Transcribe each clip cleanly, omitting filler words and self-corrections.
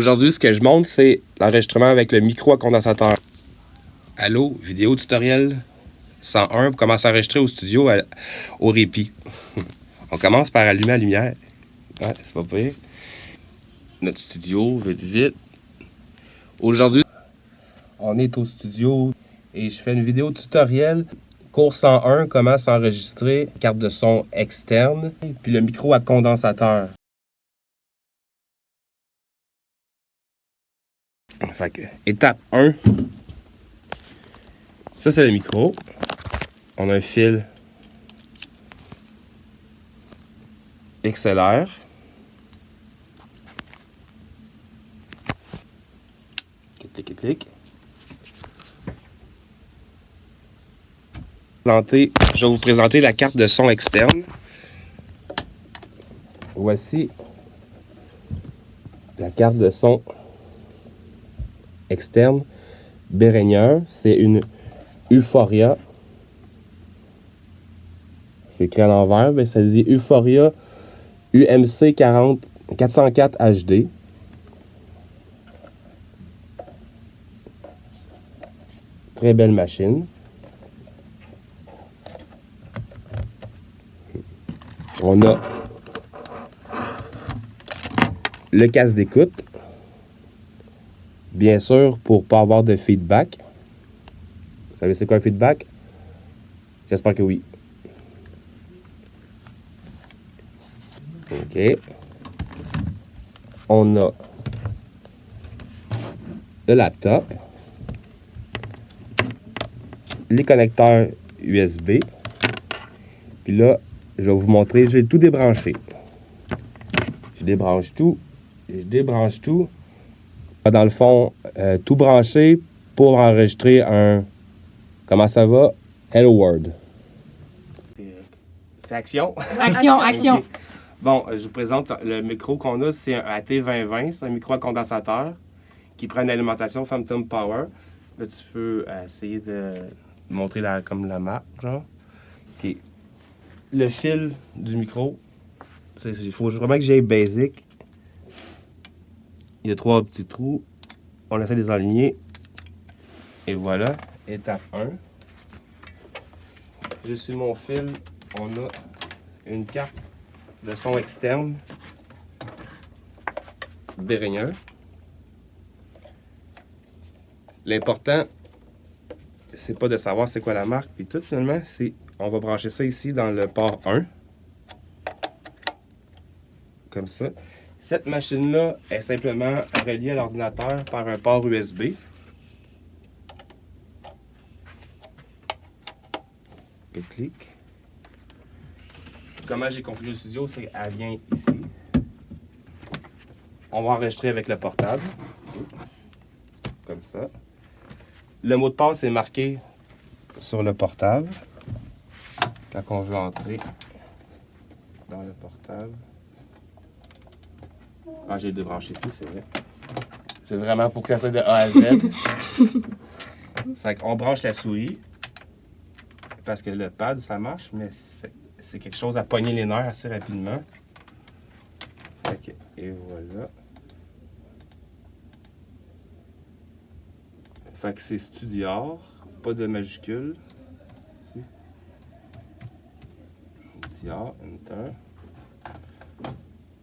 Aujourd'hui, ce que je montre, c'est l'enregistrement avec le micro à condensateur. Allô, vidéo tutoriel 101 pour commencer à enregistrer au studio au répit. On commence par allumer la lumière. Ouais, c'est pas pire. Notre studio, vite. Aujourd'hui, on est au studio et je fais une vidéo tutoriel. Cours 101, comment s'enregistrer, carte de son externe, puis le micro à condensateur. Fait que, étape 1. Ça, c'est le micro. On a un fil XLR. Clic. Je vais vous présenter la carte de son externe. Voici la carte de son externe Behringer. C'est une Euphoria. C'est écrit à l'envers, mais ça dit Euphoria UMC 404 HD. Très belle machine. On a le casque d'écoute. Bien sûr, pour ne pas avoir de feedback. Vous savez c'est quoi un feedback? J'espère que oui. OK. On a le laptop. Les connecteurs USB. Puis là, je vais vous montrer, j'ai tout débranché. Je débranche tout. Dans le fond, tout branché pour enregistrer un... Comment ça va? Hello World. C'est action? Action. Okay. Bon, je vous présente le micro qu'on a, c'est un AT2020, c'est un micro à condensateur qui prend une alimentation Phantom Power. Là, tu peux essayer de montrer comme la marque, genre. OK. Le fil du micro, il faut vraiment que j'aille basic. Il y a 3 petits trous. On essaie de les aligner. Et voilà, étape 1. Je suis mon fil. On a une carte de son externe Behringer. L'important, c'est pas de savoir c'est quoi la marque puis tout finalement, c'est on va brancher ça ici dans le port 1. Comme ça. Cette machine-là est simplement reliée à l'ordinateur par un port USB. Je clique. Comment j'ai configuré le studio, c'est qu'elle vient ici. On va enregistrer avec le portable. Comme ça. Le mot de passe est marqué sur le portable. Quand on veut entrer dans le portable. Ah, j'ai débranché tout, c'est vrai. C'est vraiment pour que ça soit de A à Z. Fait qu'on branche la souris. Parce que le pad, ça marche, mais c'est quelque chose à pogner les nerfs assez rapidement. Fait que, et voilà. Fait que c'est Studior, pas de majuscule. Studior, Enter.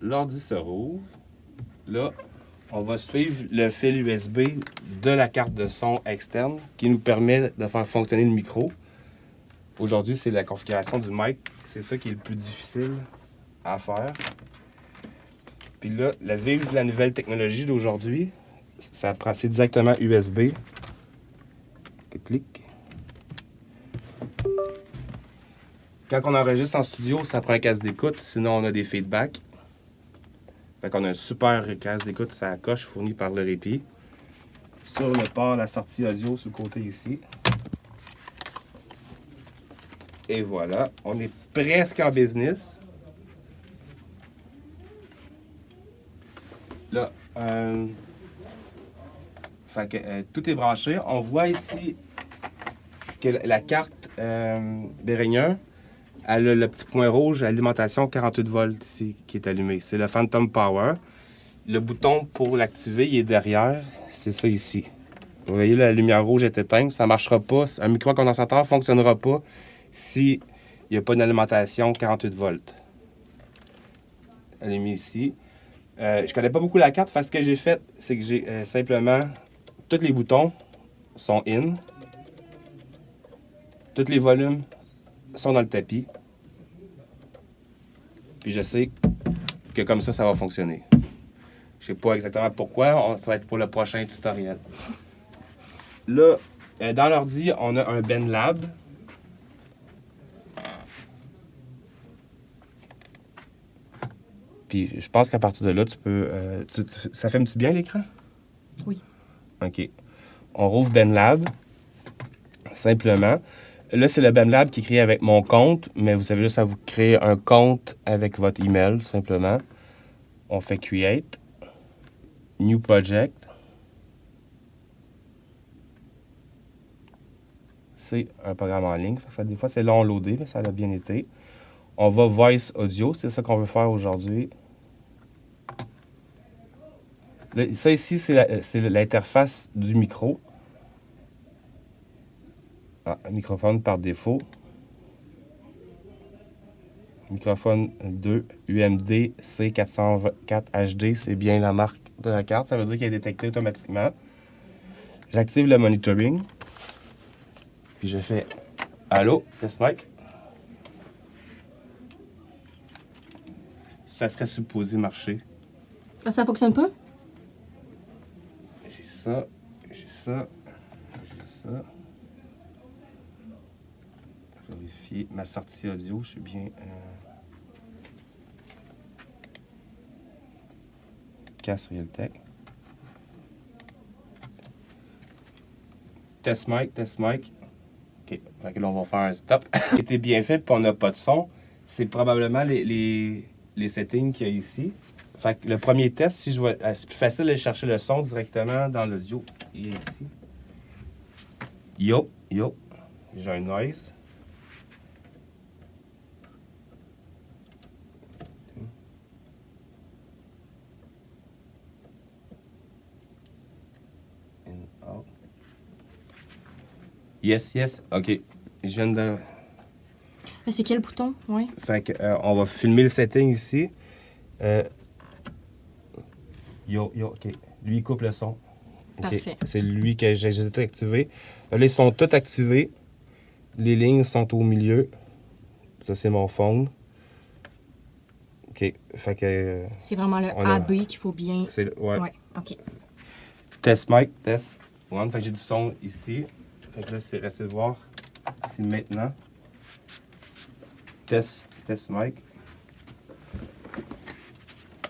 L'ordi se rouvre. Là, on va suivre le fil USB de la carte de son externe qui nous permet de faire fonctionner le micro. Aujourd'hui, c'est la configuration du mic. C'est ça qui est le plus difficile à faire. Puis là, vive la nouvelle technologie d'aujourd'hui, c'est directement USB. Clic. Quand on enregistre en studio, ça prend un casque d'écoute, sinon on a des feedbacks. Fait qu'on a un super casque d'écoute, ça coche fourni par le répit. Sur le port, la sortie audio sur le côté ici. Et voilà, on est presque en business. Là, fait que, tout est branché. On voit ici que la carte Behringer, elle a le petit point rouge, alimentation 48 volts ici qui est allumé. C'est le Phantom Power. le bouton pour l'activer, il est derrière. C'est ça ici. Vous voyez, la lumière rouge est éteinte. Ça ne marchera pas. Un micro-condensateur ne fonctionnera pas s'il n'y a pas une alimentation 48 volts. Elle est mise ici. Je ne connais pas beaucoup la carte. Ce que j'ai fait, c'est que j'ai simplement... Tous les boutons sont in. Tous les volumes sont dans le tapis. Puis je sais que comme ça va fonctionner. Je sais pas exactement pourquoi. Ça va être pour le prochain tutoriel. Là, dans l'ordi, on a un BenLab. Puis je pense qu'à partir de là, tu peux... ça filme-tu bien l'écran? Oui. OK. On rouvre BenLab. Simplement. Là, c'est le BenLab qui est créé avec mon compte, mais vous savez, là, ça vous crée un compte avec votre email, simplement. On fait Create. New Project. C'est un programme en ligne. Ça, des fois, c'est long à loader, mais ça a bien été. On va Voice Audio. C'est ça qu'on veut faire aujourd'hui. Ça ici, c'est l'interface du micro. Microphone par défaut. Microphone 2 UMD C404 HD. C'est bien la marque de la carte. Ça veut dire qu'il est détecté automatiquement. J'active le monitoring. Puis je fais Allô, test mic. Ça serait supposé marcher. Ça fonctionne pas? J'ai ça, j'ai ça, j'ai ça. Je vais vérifier ma sortie audio. Je suis bien. Casse Realtek. Test mic, test mic. OK. Fait que là, on va faire un stop. Ce qui était bien fait, puis on n'a pas de son, c'est probablement les settings qu'il y a ici. Fait que le premier test, si je vois, c'est plus facile de chercher le son directement dans l'audio. Il est ici. Yo, yo. J'ai un noise. In, out. Yes, yes. OK. Je viens de... C'est quel bouton? Oui. Fait que, on va filmer le setting ici. Yo, yo, OK. Lui, il coupe le son. Okay. Parfait. C'est lui que j'ai tout activé. Là, ils sont tous activés. Les lignes sont au milieu. Ça, c'est mon phone. OK. Fait que... c'est vraiment le AB qu'il faut bien... Ouais. Ouais, OK. Test mic, test one. Fait que j'ai du son ici. Fait que là, c'est resté de voir si maintenant... Test mic.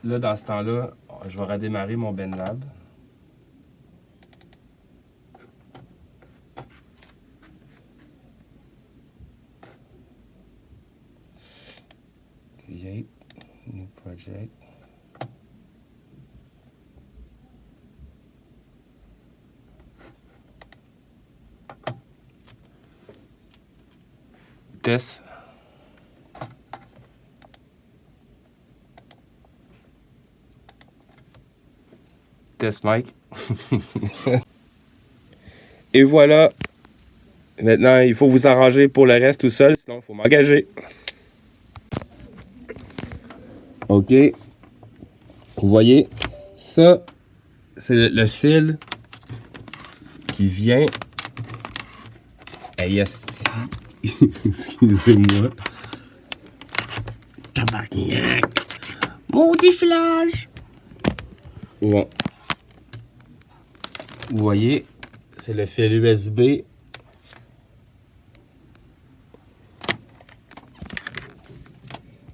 Là, dans ce temps-là, je vais redémarrer mon BenLab. Create, new project. Test. Test mic. Et voilà. Maintenant, il faut vous arranger pour le reste tout seul, sinon il faut m'engager. OK. Vous voyez, ça, c'est le fil qui vient. Hey, excusez-moi. Tabarnak. Maudit flash. Bon. Vous voyez, c'est le fil USB.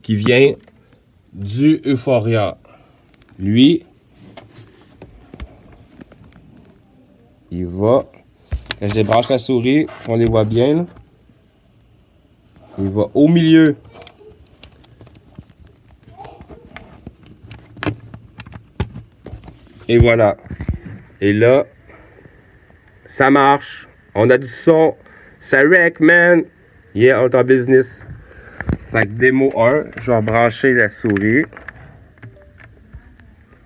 Qui vient du Euphoria. Lui, il va... Quand je débranche la souris, on les voit bien. Là. Il va au milieu. Et voilà. Et là, ça marche. On a du son. Ça wreck, man. Yeah, on est en business. Fait que démo 1, je vais brancher la souris.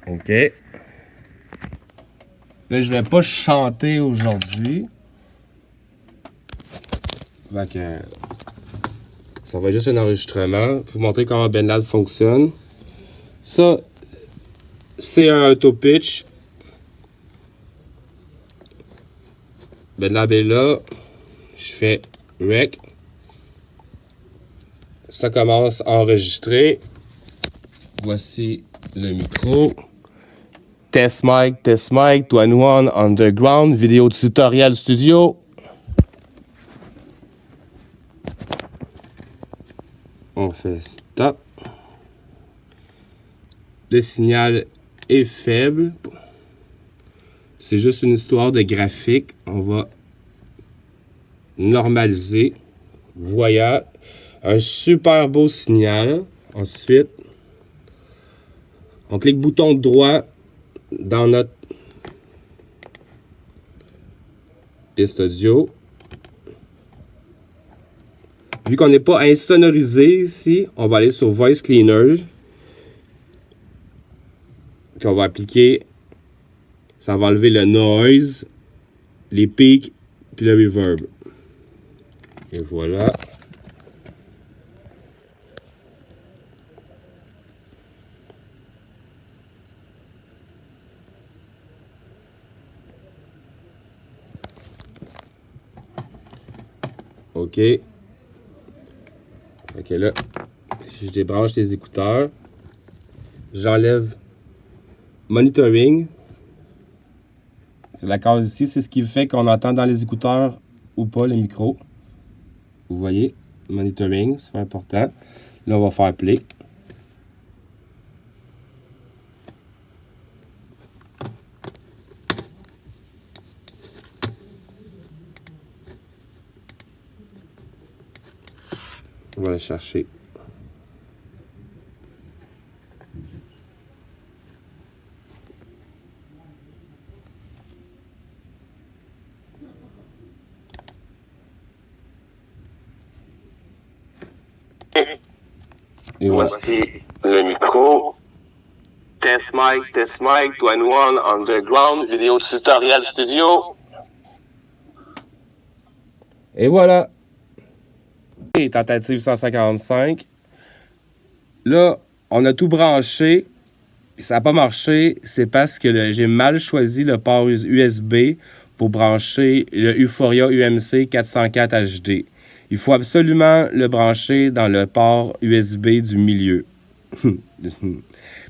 OK. Là, je vais pas chanter aujourd'hui. Fait que ça va être juste un enregistrement pour vous montrer comment BandLab fonctionne. Ça, c'est un auto-pitch. BandLab est là. Je fais Rec. Ça commence à enregistrer. Voici le micro. Test mic, 21 Underground, vidéo tutoriel studio. On fait stop. Le signal est faible. C'est juste une histoire de graphique. On va normaliser. Voilà. Un super beau signal. Ensuite, on clique bouton droit dans notre piste audio. Vu qu'on n'est pas insonorisé ici, on va aller sur Voice Cleaner. Puis on va appliquer, ça va enlever le noise, les peaks, puis le reverb. Et voilà. OK. OK, là, je débranche les écouteurs. J'enlève Monitoring. C'est la case ici, c'est ce qui fait qu'on entend dans les écouteurs ou pas le micro. Vous voyez, Monitoring, c'est important. Là, on va faire Play. On va aller chercher. Et voici le micro. Test mic, 21 Underground, vidéo tutoriel studio. Et voilà. Et tentative 155. Là, on a tout branché. Ça n'a pas marché. C'est parce que j'ai mal choisi le port USB pour brancher le Euphoria UMC 404 HD. Il faut absolument le brancher dans le port USB du milieu.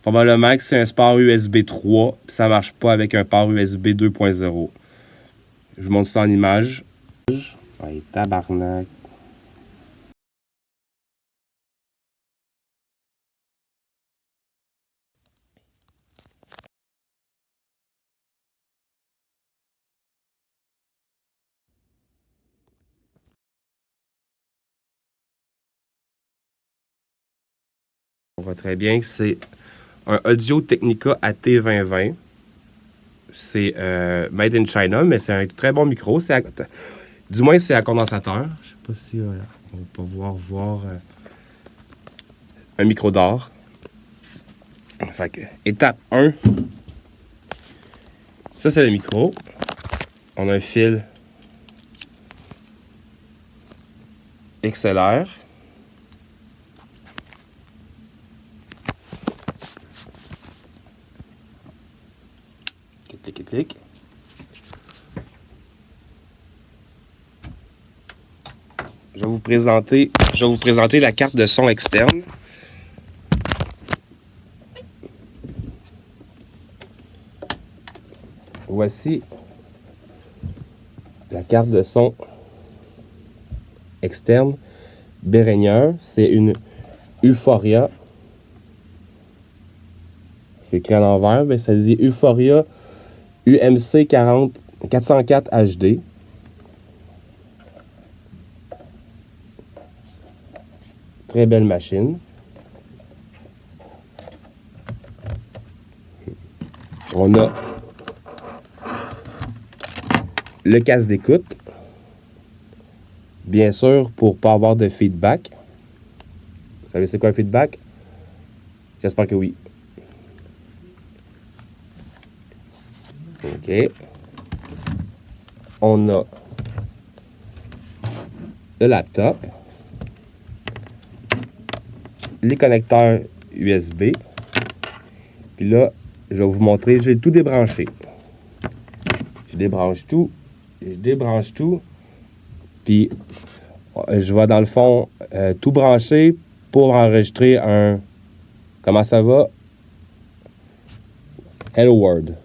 Probablement que c'est un port USB 3, puis ça ne marche pas avec un port USB 2.0. Je vous montre ça en image. Ouais, tabarnak. On voit très bien que c'est un Audio Technica AT2020. C'est made in China, mais c'est un très bon micro. Du moins, c'est à condensateur. Je sais pas si on va pouvoir voir un micro d'or. Fait que, étape 1. Ça, c'est le micro. On a un fil XLR. Clic. Je vais vous présenter la carte de son externe. Voici la carte de son externe Behringer. C'est une Euphoria. C'est écrit à l'envers, mais ça dit Euphoria UMC 404 HD. Très belle machine. On a le casque d'écoute. Bien sûr, pour ne pas avoir de feedback. Vous savez c'est quoi un feedback? J'espère que oui. OK. On a le laptop, les connecteurs USB. Puis là, je vais vous montrer, j'ai tout débranché. Je débranche tout. Puis, je vais dans le fond tout brancher pour enregistrer un... Comment ça va? Hello World.